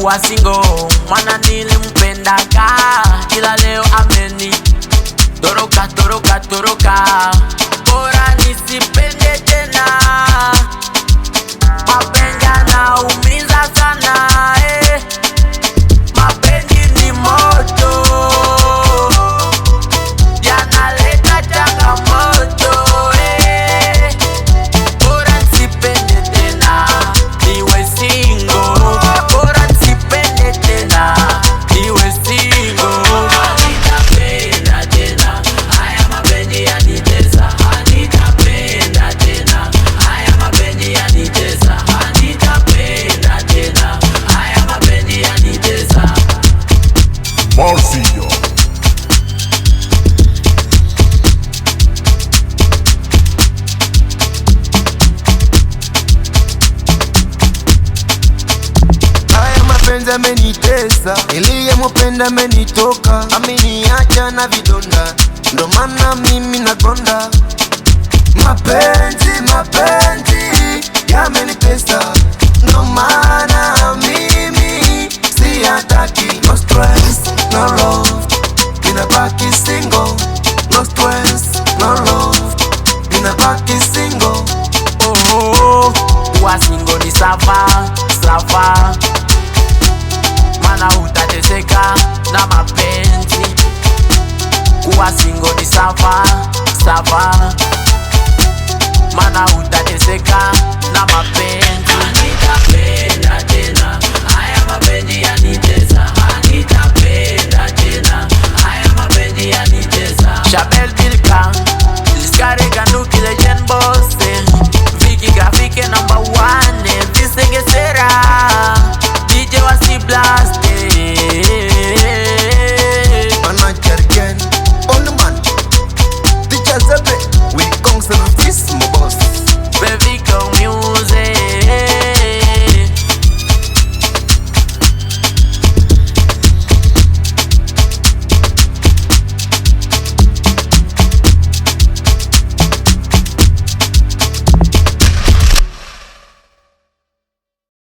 kuwa single, mwana nilimpendaga ila leo ameni toroka toroka toroka. Bora nisipende tena, mapenzi yanaumiza sana mapenzi ni moto, yanaleta changamoto Bora nisipende tena, niwe single. Bora nisipende tena, niwe single. Anitapenda tena, haya mapenzi yanitesa. Anitapenda tena, haya mapenzi yanitesa. Anitapenda tena, haya mapenzi yanitesa. Marcia. Haya mapenzi amenitesa, niliyempenda amenitoka, ameniacha na vidonda, ndo maana mimi nakonda. Mapenzi yamenitesa, ndo maana mimi siyataki. No stress, no love, ninabaki single. No stress, no love, ninabaki single. Kuwa single ni safa, safa, mana utateseka na mapenzi. Kuwa single ni safa, safa, mana utateseka na mapenzi.